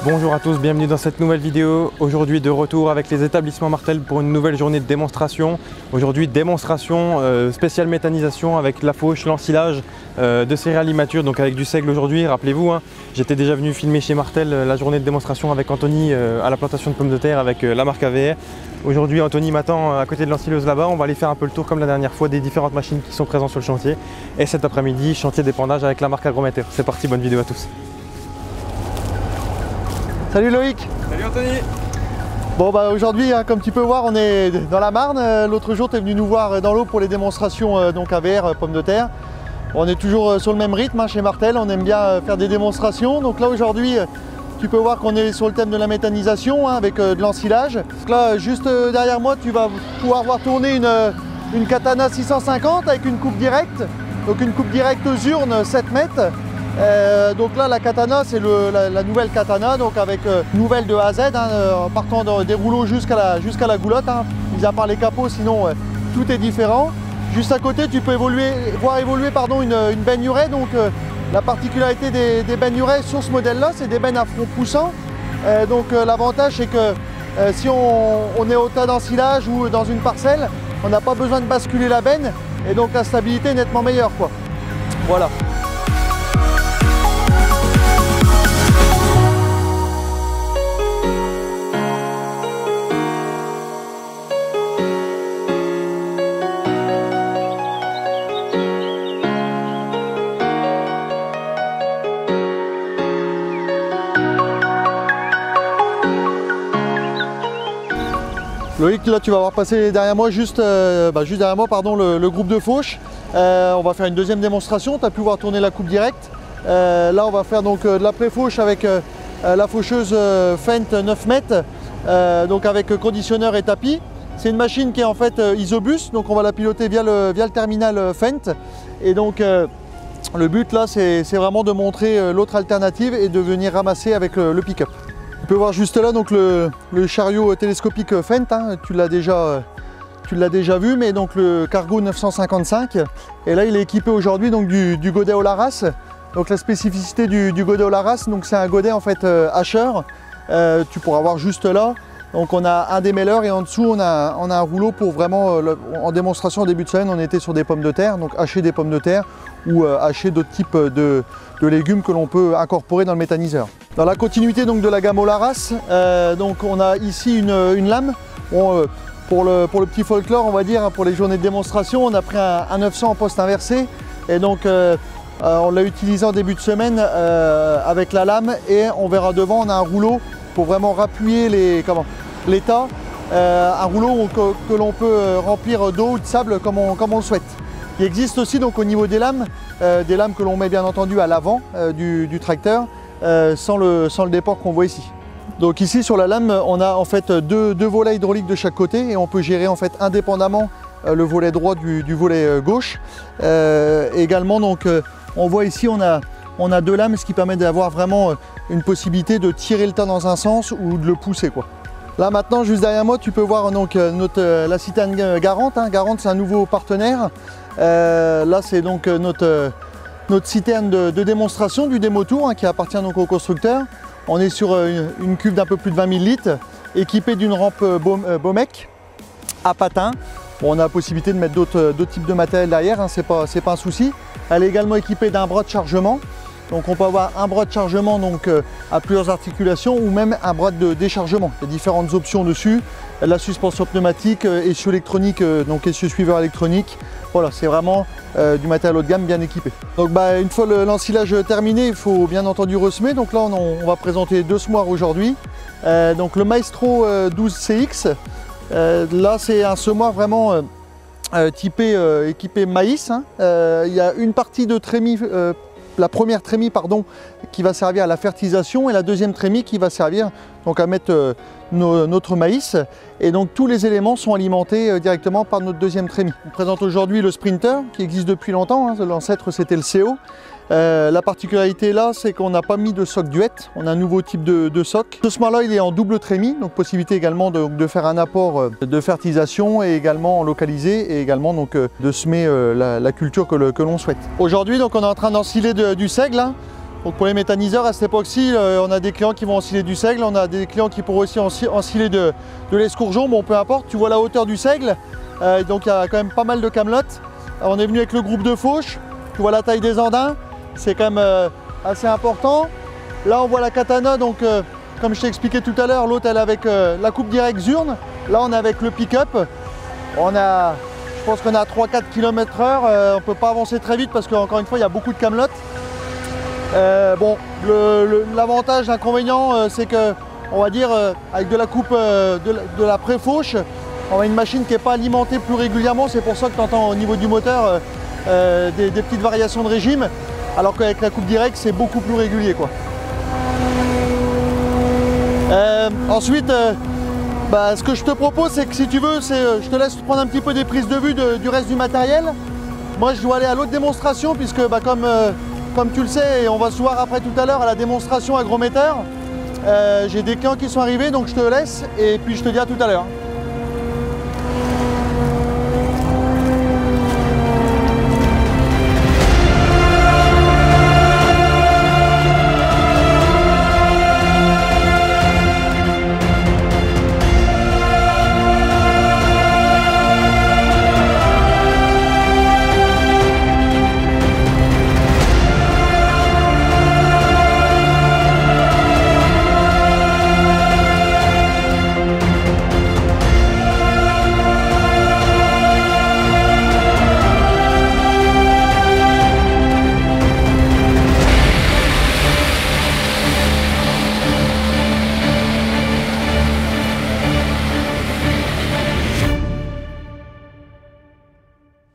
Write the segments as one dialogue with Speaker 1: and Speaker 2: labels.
Speaker 1: Bonjour à tous, bienvenue dans cette nouvelle vidéo. Aujourd'hui de retour avec les établissements Martel pour une nouvelle journée de démonstration. Aujourd'hui démonstration spéciale méthanisation avec la fauche, l'ensilage de céréales immatures, donc avec du seigle aujourd'hui. Rappelez-vous, j'étais déjà venu filmer chez Martel la journée de démonstration avec Anthony à la plantation de pommes de terre avec la marque AVR. Aujourd'hui Anthony m'attend à côté de l'ensileuse là-bas. On va aller faire un peu le tour comme la dernière fois des différentes machines qui sont présentes sur le chantier. Et cet après-midi, chantier d'épandage avec la marque Agrometer. C'est parti, bonne vidéo à tous.
Speaker 2: Salut Loïc.
Speaker 1: Salut Anthony.
Speaker 2: Bon bah aujourd'hui, comme tu peux voir, on est dans la Marne. L'autre jour tu es venu nous voir dans l'eau pour les démonstrations donc AVR pommes de terre. On est toujours sur le même rythme chez Martel, on aime bien faire des démonstrations. Donc là aujourd'hui tu peux voir qu'on est sur le thème de la méthanisation avec de l'ensilage. Donc là juste derrière moi tu vas pouvoir voir tourner une Katana 650 avec une coupe directe. Donc une coupe directe aux urnes 7 mètres. Donc là la Katana c'est la nouvelle Katana, donc avec nouvelle de A à Z, en partant des rouleaux jusqu'à la goulotte, mis à part les capots, sinon tout est différent. Juste à côté tu peux voir évoluer une benne urée. Donc la particularité des bennes urées sur ce modèle là, c'est des bennes à front poussant. Donc l'avantage c'est que si on est au tas d'ensilage ou dans une parcelle, on n'a pas besoin de basculer la benne et donc la stabilité est nettement meilleure quoi. Voilà. Loïc, là tu vas voir passer derrière moi, juste derrière moi le groupe de fauche. On va faire une deuxième démonstration, tu as pu voir tourner la coupe directe. Là on va faire donc de la pré-fauche avec la faucheuse Fendt 9 mètres, donc avec conditionneur et tapis. C'est une machine qui est en fait isobus, donc on va la piloter via le terminal Fendt. Et donc le but là c'est vraiment de montrer l'autre alternative et de venir ramasser avec le pick-up. Tu peux voir juste là donc le chariot télescopique Fendt, tu l'as déjà vu, mais donc le Cargo 955. Et là il est équipé aujourd'hui donc du godet Olaras. Donc la spécificité du godet Olaras, donc c'est un godet en fait hacheur. Tu pourras voir juste là. Donc on a un démêleur et en dessous on a un rouleau pour vraiment, en démonstration au début de semaine, on était sur des pommes de terre, donc hacher des pommes de terre ou hacher d'autres types de légumes que l'on peut incorporer dans le méthaniseur. Dans la continuité donc de la gamme Olaras, donc on a ici une lame. Bon, pour le petit folklore, on va dire, pour les journées de démonstration, on a pris un 900 en poste inversé et donc on l'a utilisé en début de semaine avec la lame, et on verra devant on a un rouleau pour vraiment rappuyer les tas, un rouleau que l'on peut remplir d'eau ou de sable comme on le souhaite. Il existe aussi donc au niveau des lames que l'on met bien entendu à l'avant du tracteur, sans le déport qu'on voit ici. Donc ici sur la lame on a en fait deux volets hydrauliques de chaque côté, et on peut gérer en fait indépendamment le volet droit du volet gauche. Également donc on voit ici on a deux lames, ce qui permet d'avoir vraiment une possibilité de tirer le tas dans un sens ou de le pousser quoi. Là maintenant juste derrière moi tu peux voir donc la citerne Garant. Garant c'est un nouveau partenaire. Là c'est donc notre citerne de démonstration du Démotour qui appartient donc au constructeur. On est sur une cuve d'un peu plus de 20 000 litres, équipée d'une rampe Bomec à patins. Bon, on a la possibilité de mettre d'autres types de matériel derrière, c'est pas un souci. Elle est également équipée d'un bras de chargement. Donc on peut avoir un bras de chargement donc, à plusieurs articulations, ou même un bras de déchargement. Il y a différentes options dessus. La suspension pneumatique, essieu électronique, donc essieu suiveur électronique. Voilà, c'est vraiment du matériel haut de gamme bien équipé. Donc une fois l'ensilage terminé, il faut bien entendu ressemer. Donc là on va présenter deux semoirs aujourd'hui. Donc le Maestro 12CX, là c'est un semoir vraiment équipé maïs. Il y a une partie de trémie, la première trémie pardon, qui va servir à la fertilisation, et la deuxième trémie qui va servir donc à mettre notre maïs. Et donc tous les éléments sont alimentés directement par notre deuxième trémie. On présente aujourd'hui le Sprinter qui existe depuis longtemps, l'ancêtre c'était le CO. La particularité là, c'est qu'on n'a pas mis de soc duet, on a un nouveau type de soc. Ce semoir-là, il est en double trémie, donc possibilité également de faire un apport de fertilisation et également localisé, et également donc de semer la culture que l'on souhaite. Aujourd'hui, donc on est en train d'ensiler du seigle. Donc pour les méthaniseurs à cette époque-ci, on a des clients qui vont ensiler du seigle, on a des clients qui pourront aussi ensiler de l'escourgeon, bon peu importe, tu vois la hauteur du seigle, donc il y a quand même pas mal de camelotes. On est venu avec le groupe de fauche, tu vois la taille des andins, c'est quand même assez important. Là on voit la katana, donc comme je t'ai expliqué tout à l'heure, l'autre elle est avec la coupe directe Zurn, là on est avec le pick-up, je pense qu'on est à 3-4 km/h, on ne peut pas avancer très vite parce qu'encore une fois il y a beaucoup de camelotes. Bon, l'avantage, l'inconvénient, c'est que, on va dire, avec de la coupe de la pré-fauche, on a une machine qui n'est pas alimentée plus régulièrement, c'est pour ça que tu entends au niveau du moteur des petites variations de régime, alors qu'avec la coupe directe, c'est beaucoup plus régulier, quoi. Ensuite, ce que je te propose, c'est que si tu veux, je te laisse prendre un petit peu des prises de vue du reste du matériel. Moi, je dois aller à l'autre démonstration, puisque comme tu le sais, et on va se voir après tout à l'heure à la démonstration agrométeur, j'ai des clients qui sont arrivés, donc je te laisse et puis je te dis à tout à l'heure.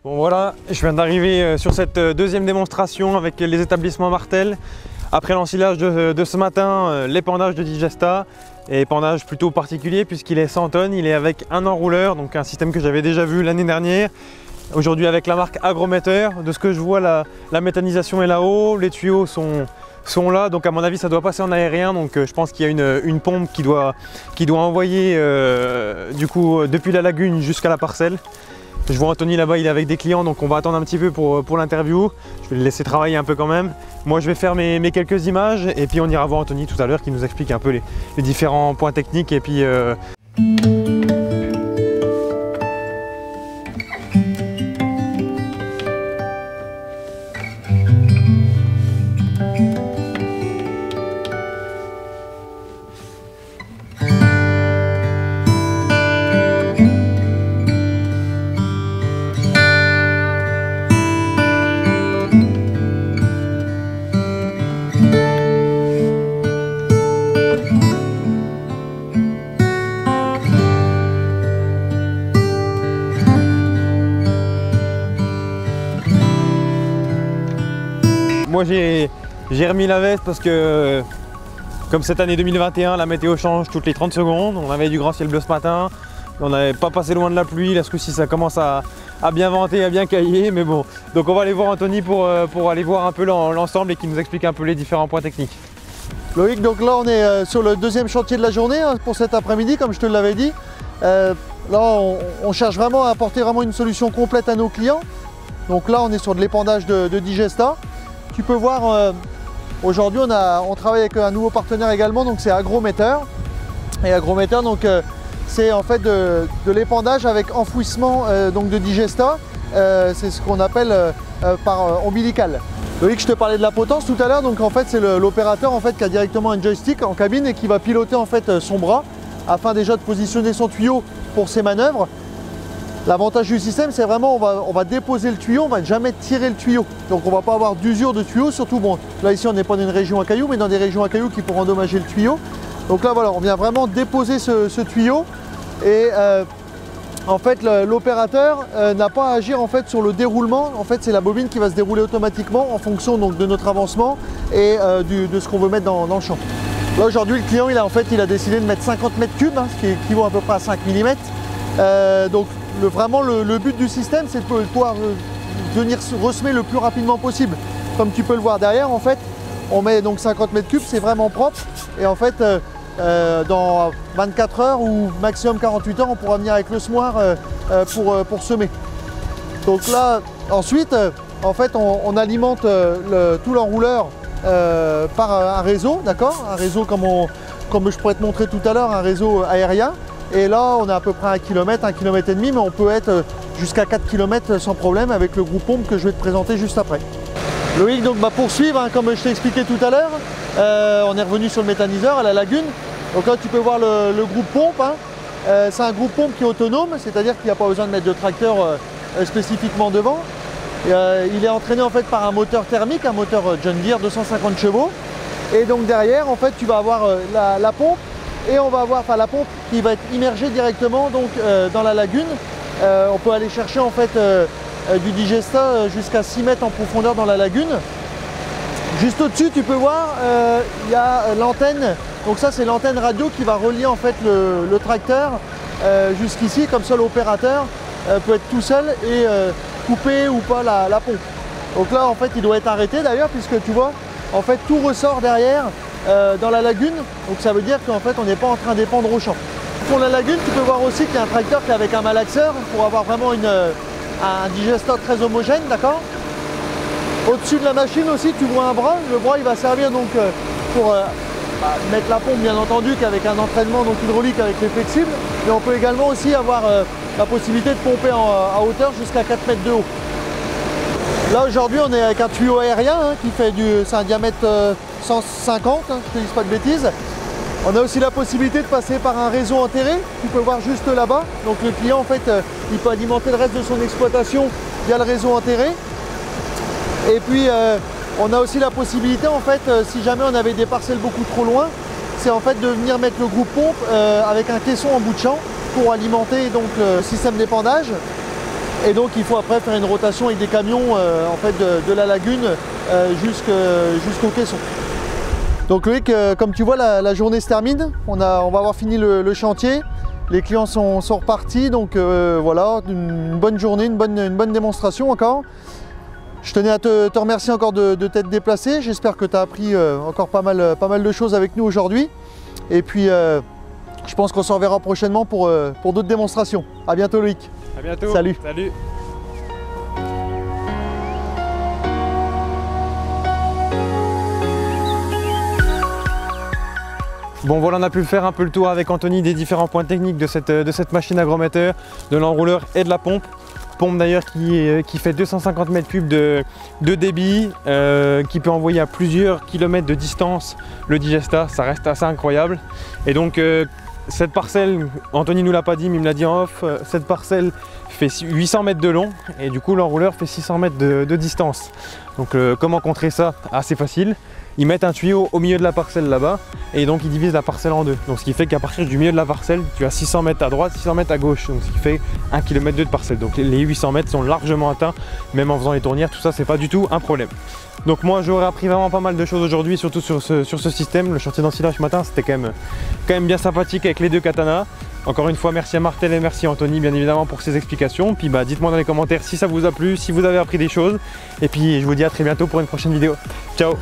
Speaker 1: Bon voilà, je viens d'arriver sur cette deuxième démonstration avec les établissements Martel. Après l'ensilage de ce matin, l'épandage de Digesta, et épandage plutôt particulier puisqu'il est 100 tonnes, il est avec un enrouleur, donc un système que j'avais déjà vu l'année dernière. Aujourd'hui avec la marque Agrometer, de ce que je vois la méthanisation est là-haut, les tuyaux sont là, donc à mon avis ça doit passer en aérien, donc je pense qu'il y a une pompe qui doit envoyer du coup depuis la lagune jusqu'à la parcelle. Je vois Anthony là-bas, il est avec des clients, donc on va attendre un petit peu pour l'interview. Je vais le laisser travailler un peu quand même. Moi je vais faire mes quelques images et puis on ira voir Anthony tout à l'heure qui nous explique un peu les différents points techniques et puis moi j'ai remis la veste parce que comme cette année 2021, la météo change toutes les 30 secondes. On avait du grand ciel bleu ce matin, on n'avait pas passé loin de la pluie. Là ce coup-ci ça commence à bien venter, à bien cailler, mais bon. Donc on va aller voir Anthony pour aller voir un peu l'ensemble et qu'il nous explique un peu les différents points techniques.
Speaker 2: Loïc, donc là on est sur le deuxième chantier de la journée pour cet après-midi, comme je te l'avais dit. Là on cherche vraiment à apporter vraiment une solution complète à nos clients. Donc là on est sur de l'épandage de Digesta. Tu peux voir, aujourd'hui on travaille avec un nouveau partenaire également, donc c'est Agrometer. Et Agrometer, donc c'est en fait de l'épandage avec enfouissement donc de Digesta. C'est ce qu'on appelle par ombilical. Loïc, je te parlais de la potence tout à l'heure, donc en fait c'est l'opérateur en fait qui a directement un joystick en cabine et qui va piloter en fait son bras afin déjà de positionner son tuyau pour ses manœuvres. L'avantage du système, c'est vraiment on va déposer le tuyau, on ne va jamais tirer le tuyau. Donc on ne va pas avoir d'usure de tuyau, surtout bon, là ici on n'est pas dans une région à cailloux, mais dans des régions à cailloux qui pourraient endommager le tuyau. Donc là voilà, on vient vraiment déposer ce tuyau et en fait l'opérateur n'a pas à agir en fait sur le déroulement. En fait c'est la bobine qui va se dérouler automatiquement en fonction donc de notre avancement et de ce qu'on veut mettre dans le champ. Là aujourd'hui le client il a décidé de mettre 50 mètres cubes, hein, ce qui équivaut à peu près à 5 mm. Donc vraiment le but du système c'est de pouvoir venir ressemer le plus rapidement possible. Comme tu peux le voir derrière, en fait on met donc 50 mètres cubes, c'est vraiment propre et en fait dans 24 heures ou maximum 48 heures on pourra venir avec le semoir pour semer. Donc là ensuite en fait on alimente tout l'enrouleur par un réseau, d'accord? Un réseau comme je pourrais te montrer tout à l'heure, un réseau aérien. Et là, on est à peu près 1 km, 1 km et demi, mais on peut être jusqu'à 4 km sans problème avec le groupe pompe que je vais te présenter juste après. Loïc, donc pour suivre, comme je t'ai expliqué tout à l'heure, on est revenu sur le méthaniseur à la lagune. Donc là, tu peux voir le groupe pompe. C'est un groupe pompe qui est autonome, c'est-à-dire qu'il n'y a pas besoin de mettre de tracteur spécifiquement devant. Il est entraîné en fait par un moteur thermique, un moteur John Deere 250 chevaux. Et donc derrière, en fait, tu vas avoir la pompe et on va avoir la pompe qui va être immergée directement donc, dans la lagune. On peut aller chercher en fait du digesta jusqu'à 6 mètres en profondeur dans la lagune. Juste au-dessus, tu peux voir, il y a l'antenne. Donc ça, c'est l'antenne radio qui va relier en fait le tracteur jusqu'ici. Comme ça, l'opérateur peut être tout seul et couper ou pas la pompe. Donc là, en fait, il doit être arrêté d'ailleurs, puisque tu vois, en fait, tout ressort derrière dans la lagune. Donc ça veut dire qu'en fait, on n'est pas en train d'épandre au champ. Pour la lagune, tu peux voir aussi qu'il y a un tracteur qui est avec un malaxeur pour avoir vraiment un digesta très homogène, d'accord? Au-dessus de la machine aussi, tu vois un bras. Le bras, il va servir donc pour mettre la pompe, bien entendu, qu'avec un entraînement donc hydraulique avec les flexibles. Mais on peut également aussi avoir la possibilité de pomper à hauteur jusqu'à 4 mètres de haut. Là, aujourd'hui, on est avec un tuyau aérien qui fait c'est un diamètre 150, je ne te dis pas de bêtises. On a aussi la possibilité de passer par un réseau enterré. Tu peux voir juste là-bas. Donc le client, en fait, il peut alimenter le reste de son exploitation via le réseau enterré. Et puis on a aussi la possibilité, en fait, si jamais on avait des parcelles beaucoup trop loin, c'est en fait de venir mettre le groupe pompe avec un caisson en bout de champ pour alimenter donc le système d'épandage. Et donc il faut après faire une rotation avec des camions en fait de la lagune jusqu'au caisson. Donc Loïc, comme tu vois, la journée se termine. On va avoir fini le chantier. Les clients sont repartis, donc voilà, une bonne journée, une bonne démonstration encore. Je tenais à te remercier encore de t'être déplacé. J'espère que tu as appris encore pas mal de choses avec nous aujourd'hui. Et puis, je pense qu'on se reverra prochainement pour d'autres démonstrations. À bientôt Loïc.
Speaker 1: À bientôt.
Speaker 2: Salut.
Speaker 1: Salut. Bon voilà, on a pu faire un peu le tour avec Anthony des différents points techniques de cette machine agrometteur, de l'enrouleur et de la pompe. Pompe d'ailleurs qui fait 250 mètres cubes de débit, qui peut envoyer à plusieurs kilomètres de distance le digesta, ça reste assez incroyable. Et donc cette parcelle, Anthony nous l'a pas dit mais il me l'a dit en off, cette parcelle fait 800 mètres de long et du coup l'enrouleur fait 600 mètres de distance. Donc comment contrer ça? Assez facile. Ils mettent un tuyau au milieu de la parcelle là-bas et donc ils divisent la parcelle en deux. Donc ce qui fait qu'à partir du milieu de la parcelle, tu as 600 mètres à droite, 600 mètres à gauche. Donc ce qui fait 1,2 km de parcelle. Donc les 800 mètres sont largement atteints, même en faisant les tournières, tout ça c'est pas du tout un problème. Donc moi j'aurais appris vraiment pas mal de choses aujourd'hui, surtout sur ce système. Le chantier d'ensilage ce matin c'était quand même bien sympathique avec les deux katanas. Encore une fois, merci à Martel et merci à Anthony bien évidemment pour ces explications. Puis dites-moi dans les commentaires si ça vous a plu, si vous avez appris des choses. Et puis je vous dis à très bientôt pour une prochaine vidéo. Ciao!